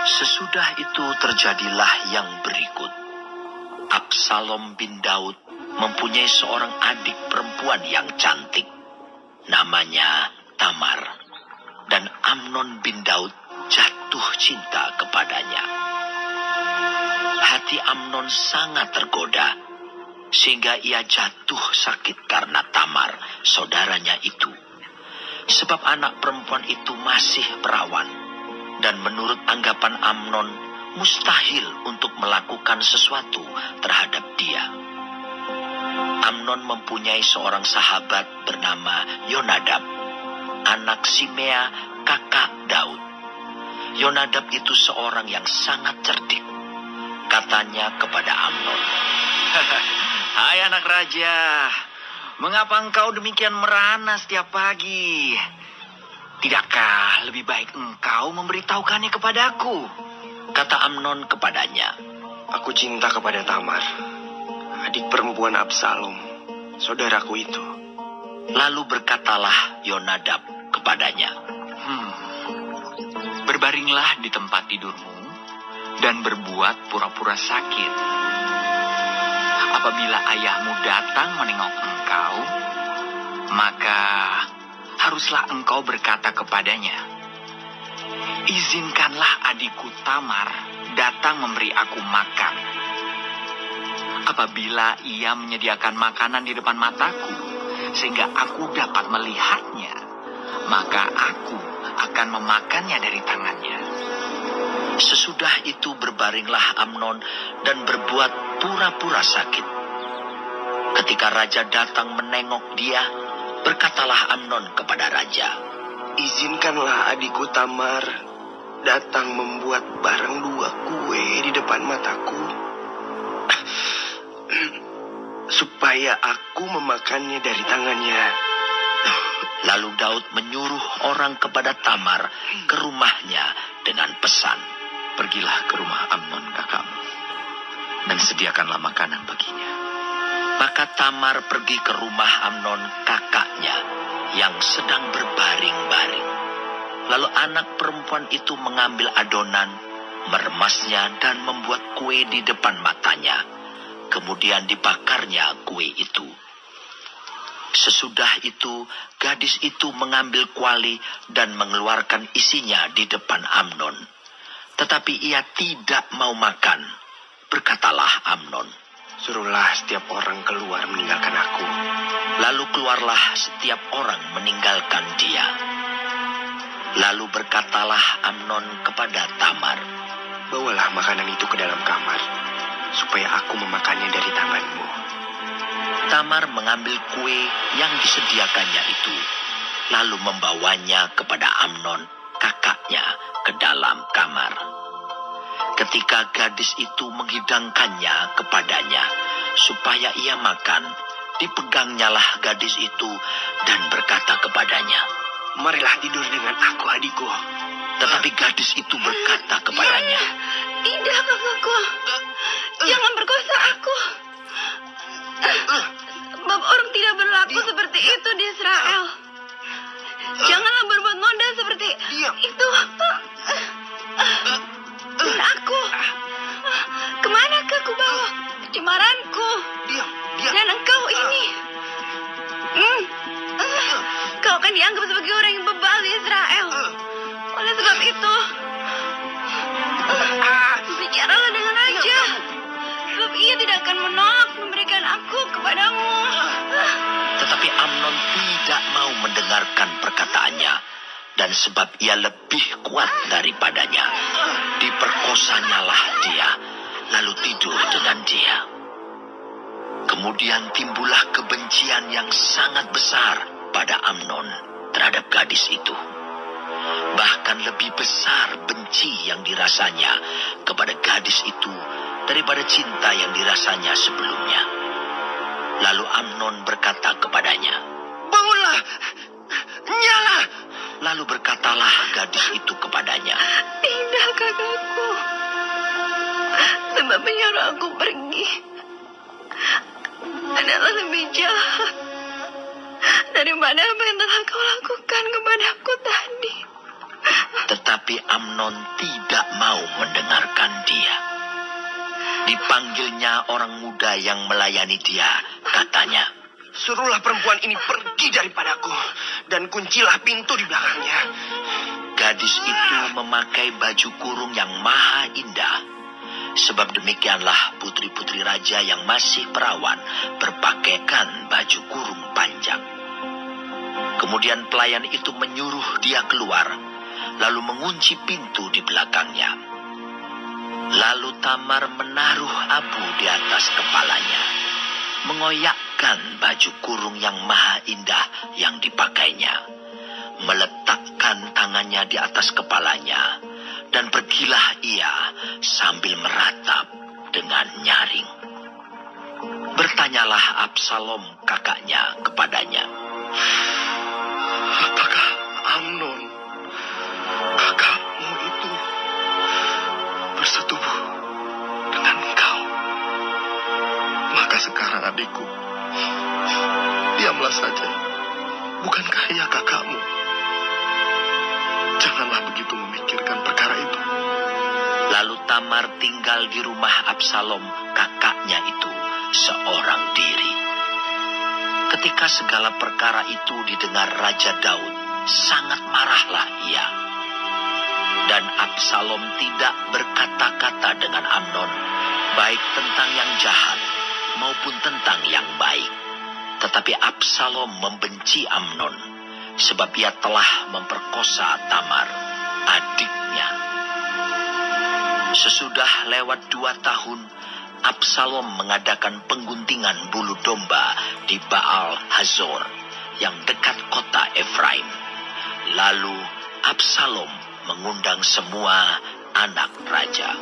Sesudah itu terjadilah yang berikut. Absalom bin Daud mempunyai seorang adik perempuan yang cantik. Namanya Tamar. Dan Amnon bin Daud jatuh cinta kepadanya. Hati Amnon sangat tergoda, sehingga ia jatuh sakit karena Tamar, saudaranya itu. Sebab anak perempuan itu masih perawan, dan menurut anggapan Amnon, mustahil untuk melakukan sesuatu terhadap dia. Amnon mempunyai seorang sahabat bernama Yonadab, anak Simea, kakak Daud. Yonadab itu seorang yang sangat cerdik. Katanya kepada Amnon, "Hai anak raja, mengapa engkau demikian merana setiap pagi? Tidakkah lebih baik engkau memberitahukannya kepadaku?" Kata Amnon kepadanya, Aku cinta kepada Tamar, adik perempuan Absalom, saudaraku itu. Lalu berkatalah Yonadab kepadanya, Berbaringlah di tempat tidurmu dan berbuat pura-pura sakit. Apabila ayahmu datang menengok engkau, maka haruslah engkau berkata kepadanya, Izinkanlah adikku Tamar datang memberi aku makan. Apabila ia menyediakan makanan di depan mataku, sehingga aku dapat melihatnya, maka aku akan memakannya dari tangannya. Sesudah itu berbaringlah Amnon dan berbuat pura-pura sakit. Ketika raja datang menengok dia, berkatalah Amnon kepada raja, Izinkanlah adikku Tamar datang membuat barang 2 kue di depan mataku, supaya aku memakannya dari tangannya. Lalu Daud menyuruh orang kepada Tamar ke rumahnya dengan pesan, Pergilah ke rumah Amnon kakakmu, dan sediakanlah makanan baginya. Maka Tamar pergi ke rumah Amnon kakaknya yang sedang berbaring-baring. Lalu anak perempuan itu mengambil adonan, meremasnya dan membuat kue di depan matanya. Kemudian dibakarnya kue itu. Sesudah itu, gadis itu mengambil kuali dan mengeluarkan isinya di depan Amnon. Tetapi ia tidak mau makan. Berkatalah Amnon, Suruhlah setiap orang keluar meninggalkan aku. Lalu keluarlah setiap orang meninggalkan dia. Lalu berkatalah Amnon kepada Tamar, Bawalah makanan itu ke dalam kamar, supaya aku memakannya dari tanganmu. Tamar mengambil kue yang disediakannya itu, lalu membawanya kepada Amnon, kakaknya, ke dalam kamar. Ketika gadis itu menghidangkannya kepadanya, supaya ia makan, dipegangnyalah gadis itu dan berkata kepadanya, Marilah tidur dengan aku, adikku. Tetapi gadis itu berkata kepadanya, Tidak, kakakku. Jangan perkosa aku. Sebab orang tidak berlaku seperti itu di Israel. Janganlah berbuat noda seperti itu. Dan aku, kemanakah aku bawa pencemaranku? Dan engkau ini, kau akan dianggap sebagai orang yang bebal di Israel. Oleh sebab itu, bicaralah dengan raja, sebab ia tidak akan menolak memberikan aku kepadamu. Tetapi Amnon tidak mau mendengarkan perkataannya, dan sebab ia lebih kuat daripadanya, diperkosanyalah dia, lalu tidur dengan dia. Kemudian timbullah kebencian yang sangat besar pada Amnon terhadap gadis itu. Bahkan lebih besar benci yang dirasanya kepada gadis itu daripada cinta yang dirasanya sebelumnya. Lalu Amnon berkata kepadanya, Bangunlah, nyala. Lalu berkatalah gadis itu kepadanya, Tidak, kakakku. Sebab menyuruh aku pergi adalah lebih jahat daripada apa yang telah kau lakukan kepadaku tadi. Tetapi Amnon tidak mau mendengarkan dia. Dipanggilnya orang muda yang melayani dia, katanya, Suruhlah perempuan ini pergi daripadaku, dan kuncilah pintu di belakangnya. gadis itu memakai baju kurung yang maha indah. Sebab demikianlah putri-putri raja yang masih perawan berpakaikan baju kurung panjang. Kemudian pelayan itu menyuruh dia keluar, lalu mengunci pintu di belakangnya. Lalu Tamar menaruh abu di atas kepalanya, mengoyakkan baju kurung yang maha indah yang dipakainya, meletakkan tangannya di atas kepalanya, dan pergilah ia sambil meratap dengan nyaring. Bertanyalah Absalom kakaknya kepadanya, Apakah Amnon, kakakmu itu, bersetubuh dengan engkau? Maka sekarang adikku, diamlah saja. Bukankah ia kakakmu? Janganlah begitu memikirkan perkara itu. Lalu Tamar tinggal di rumah Absalom kakaknya itu seorang diri. Ketika segala perkara itu didengar Raja Daud, sangat marahlah ia. Dan Absalom tidak berkata-kata dengan Amnon, baik tentang yang jahat maupun tentang yang baik. Tetapi Absalom membenci Amnon, sebab ia telah memperkosa Tamar, adiknya. Sesudah lewat 2 tahun, Absalom mengadakan pengguntingan bulu domba di Baal Hazor, yang dekat kota Efraim. Lalu Absalom mengundang semua anak raja.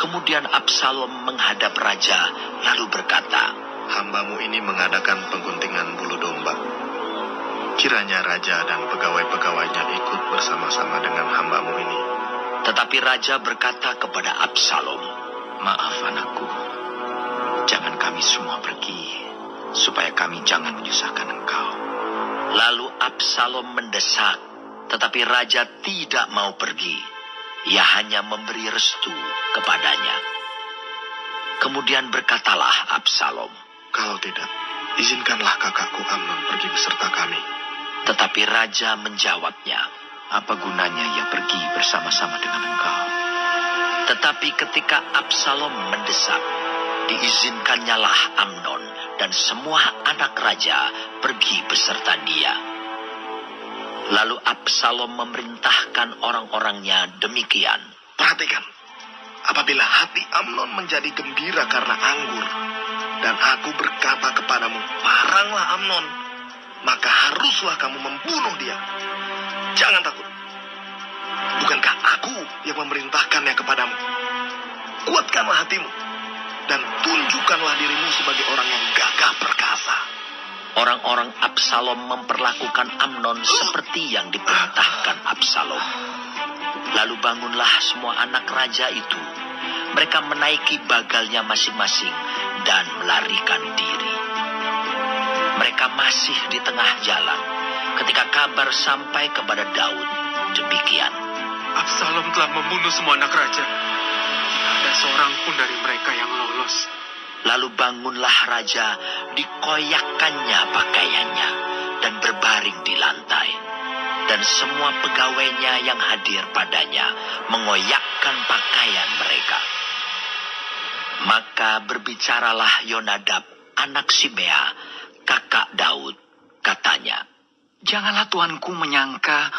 Kemudian Absalom menghadap raja, lalu berkata, Hambamu ini mengadakan pengguntingan bulu domba. Kiranya raja dan pegawai-pegawainya ikut bersama-sama dengan hambamu ini. Tetapi raja berkata kepada Absalom, Maaf anakku, jangan kami semua pergi, supaya kami jangan menyusahkan engkau. Lalu Absalom mendesak, tetapi raja tidak mau pergi. Ia hanya memberi restu kepadanya. Kemudian berkatalah Absalom, Kalau tidak, izinkanlah kakakku Amnon pergi beserta kami. tetapi raja menjawabnya, Apa gunanya ia pergi bersama-sama dengan engkau? tetapi ketika Absalom mendesak, diizinkannya lah Amnon dan semua anak raja pergi beserta dia. Lalu Absalom memerintahkan orang-orangnya demikian. Perhatikan, apabila hati Amnon menjadi gembira karena anggur, dan aku berkata kepadamu, paranglah Amnon, maka haruslah kamu membunuh dia. Jangan takut. Bukankah aku yang memerintahkannya kepadamu? Kuatkanlah hatimu, dan tunjukkanlah dirimu sebagai orang yang gagah perkasa. Orang-orang Absalom memperlakukan Amnon seperti yang diperintahkan Absalom. Lalu bangunlah semua anak raja itu. Mereka menaiki bagalnya masing-masing dan melarikan diri. Mereka masih di tengah jalan ketika kabar sampai kepada Daud demikian. Absalom telah membunuh semua anak raja. Tidak ada seorang pun dari mereka yang lolos. Lalu bangunlah raja, dikoyakkannya pakaiannya, dan berbaring di lantai. Dan semua pegawainya yang hadir padanya mengoyakkan pakaian mereka. Maka berbicaralah Yonadab, anak Simea, kakak Daud, katanya, Janganlah tuanku menyangka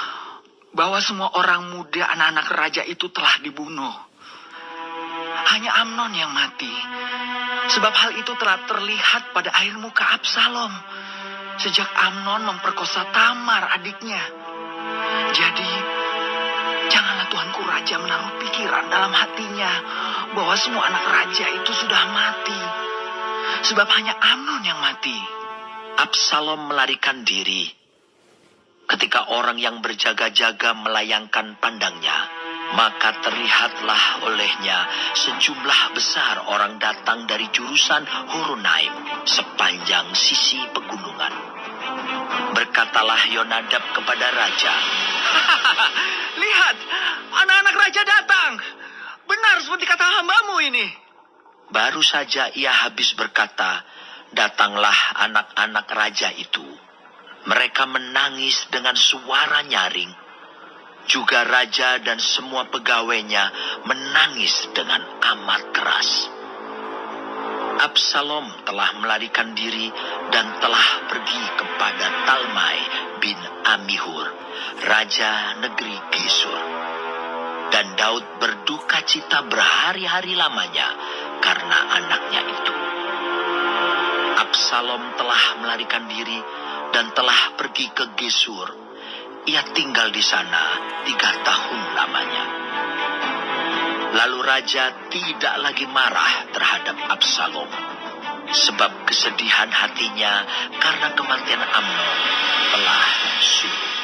bahwa semua orang muda anak-anak raja itu telah dibunuh. Hanya Amnon yang mati. Sebab hal itu telah terlihat pada air muka Absalom sejak Amnon memperkosa Tamar adiknya. Jadi, janganlah tuanku raja menaruh pikiran dalam hatinya bahwa semua anak raja itu sudah mati. Sebab hanya Amnon yang mati. Absalom melarikan diri. Ketika orang yang berjaga-jaga melayangkan pandangnya, maka terlihatlah olehnya sejumlah besar orang datang dari jurusan Horonaim sepanjang sisi pegunungan. Berkatalah Yonadab kepada raja, Lihat, seperti kata hambamu ini. Baru saja ia habis berkata, datanglah anak-anak raja itu. Mereka menangis dengan suara nyaring. Juga raja dan semua pegawainya menangis dengan amat keras. Absalom telah melarikan diri dan telah pergi kepada Talmai bin Amihur, raja negeri Gesur. Dan Daud berduka cita berhari-hari lamanya karena anaknya itu. Absalom telah melarikan diri dan telah pergi ke Gesur. Ia tinggal di sana 3 tahun lamanya. Lalu raja tidak lagi marah terhadap Absalom, sebab kesedihan hatinya karena kematian Amnon telah surut.